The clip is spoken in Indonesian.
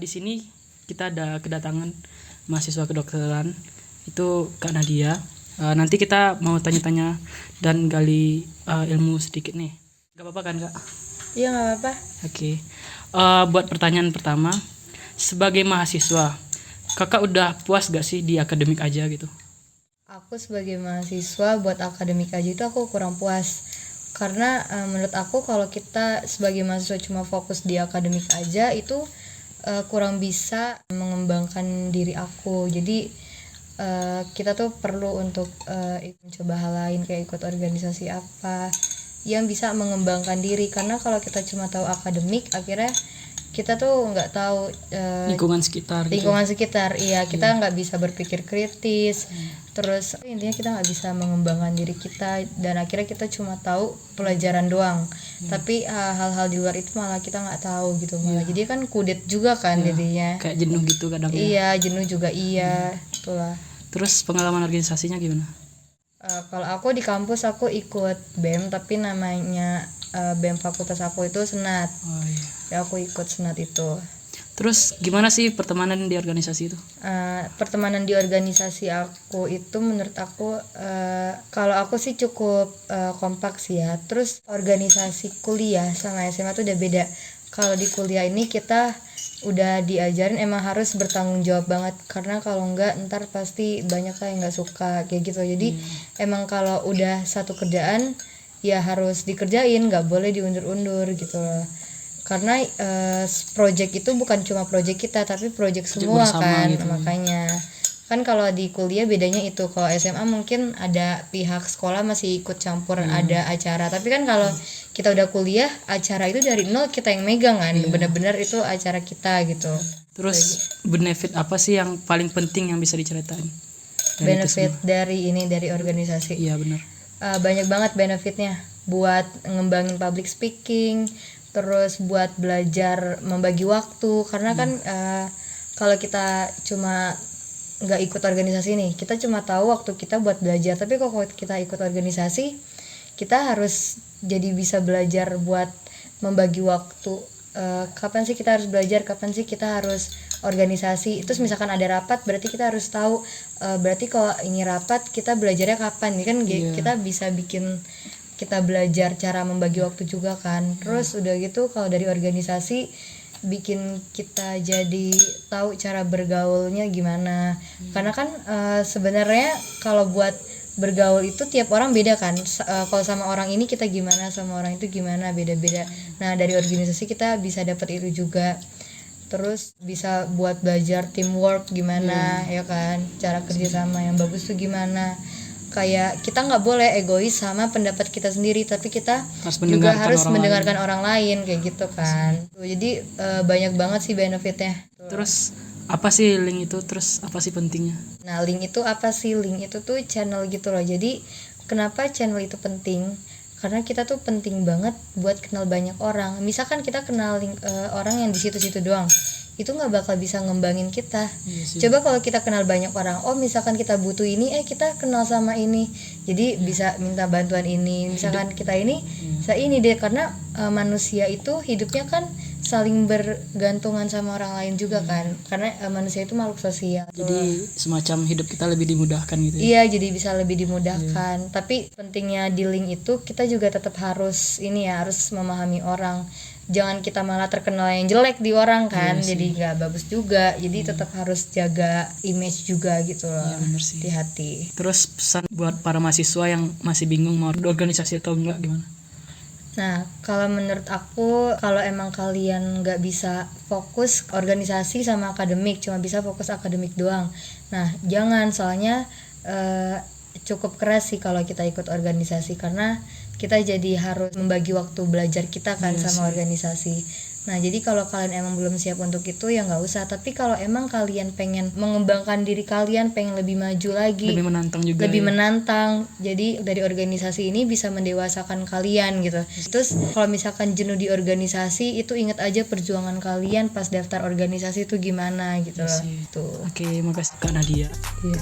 Di sini kita ada kedatangan mahasiswa kedokteran, itu Kak Nadia. Nanti kita mau tanya-tanya dan gali ilmu sedikit nih. Gak apa-apa kan Kak? Iya, nggak apa-apa. Oke. Buat pertanyaan pertama, sebagai mahasiswa, Kakak udah puas gak sih di akademik aja gitu? Aku sebagai mahasiswa buat akademik aja itu aku kurang puas. Karena menurut aku kalau kita sebagai mahasiswa cuma fokus di akademik aja itu kurang bisa mengembangkan diri aku. Jadi kita tuh perlu untuk mencoba hal lain, kayak ikut organisasi apa yang bisa mengembangkan diri. Karena kalau kita cuma tahu akademik, akhirnya kita tuh nggak tahu Lingkungan sekitar gitu. lingkungan sekitar. Iya, kita nggak bisa berpikir kritis. Terus intinya kita nggak bisa mengembangkan diri kita, dan akhirnya kita cuma tahu pelajaran doang. Tapi hal-hal di luar itu malah kita nggak tahu gitu, malah jadi kan kudet juga kan jadinya. Kayak jenuh gitu kadang ya. Iya, jenuh juga. Iya, itulah. Terus pengalaman organisasinya gimana? Kalau aku di kampus aku ikut BEM, tapi namanya BEM fakultas aku itu senat. Oh, iya. Ya, aku ikut senat itu. Terus gimana sih pertemanan di organisasi itu? Pertemanan di organisasi aku itu menurut aku kalau aku sih cukup kompak sih ya. Terus organisasi kuliah sama SMA tuh udah beda. Kalau di kuliah ini kita udah diajarin emang harus bertanggung jawab banget, karena kalau enggak ntar pasti banyak lah yang nggak suka kayak gitu. Jadi emang kalau udah satu kerjaan ya harus dikerjain, nggak boleh diundur-undur gitu loh. Karena project itu bukan cuma project kita, tapi project semua kan gitu. Makanya kan kalau di kuliah bedanya itu. Kalau SMA mungkin ada pihak sekolah masih ikut campur, ada acara, tapi kan kalau kita udah kuliah, acara itu dari nol kita yang megang kan. Benar-benar itu acara kita gitu. Terus benefit apa sih yang paling penting yang bisa diceritain? Benefit dari organisasi. Iya benar. Banyak banget benefitnya, buat ngembangin public speaking, terus buat belajar membagi waktu. Karena kan kalau kita cuma nggak ikut organisasi nih, kita cuma tahu waktu kita buat belajar. Tapi kalau kita ikut organisasi, kita harus jadi bisa belajar buat membagi waktu. Kapan sih kita harus belajar, kapan sih kita harus organisasi. Terus misalkan ada rapat, berarti kita harus tahu berarti kalau ini rapat kita belajarnya kapan. Ini kan kita bisa bikin kita belajar cara membagi waktu juga kan. Terus udah gitu kalau dari organisasi bikin kita jadi tahu cara bergaulnya gimana. Karena kan sebenarnya kalau buat bergaul itu tiap orang beda kan. Kalau sama orang ini kita gimana, sama orang itu gimana, beda-beda. Nah, dari organisasi kita bisa dapat itu juga. Terus bisa buat belajar teamwork gimana, ya kan, cara kerjasama yang bagus tuh gimana. Kayak kita nggak boleh egois sama pendapat kita sendiri, tapi kita juga harus mendengarkan orang lain kayak gitu kan. Jadi banyak banget sih benefitnya. Terus apa sih link itu? Terus apa sih pentingnya? Nah, link itu apa sih? Link itu tuh channel gitu loh. Jadi kenapa channel itu penting? Karena kita tuh penting banget buat kenal banyak orang. Misalkan kita kenal orang yang di situ-situ doang, itu nggak bakal bisa ngembangin kita. Coba kalau kita kenal banyak orang, oh misalkan kita butuh ini, kita kenal sama ini, jadi bisa minta bantuan ini. Misalkan kita ini, bisa ini deh. Karena manusia itu hidupnya kan saling bergantungan sama orang lain juga kan. Karena manusia itu makhluk sosial. Jadi semacam hidup kita lebih dimudahkan gitu ya? Iya, jadi bisa lebih dimudahkan. Tapi pentingnya di link itu kita juga tetap harus harus memahami orang. Jangan kita malah terkenal yang jelek di orang kan. Jadi nggak bagus juga. Jadi tetap harus jaga image juga gitu loh. Di hati. Terus pesan buat para mahasiswa yang masih bingung mau organisasi atau enggak gimana? Nah, kalau menurut aku, kalau emang kalian nggak bisa fokus organisasi sama akademik, cuma bisa fokus akademik doang, nah jangan. Soalnya cukup keras sih kalau kita ikut organisasi, karena kita jadi harus membagi waktu belajar kita kan sama organisasi. Nah, jadi kalau kalian emang belum siap untuk itu ya nggak usah. Tapi kalau emang kalian pengen mengembangkan diri kalian, pengen lebih maju lagi, lebih menantang juga, menantang. Jadi dari organisasi ini bisa mendewasakan kalian gitu. Terus kalau misalkan jenuh di organisasi, itu ingat aja perjuangan kalian pas daftar organisasi itu gimana gitu loh. Oke, makasih Kak Nadia. Iya.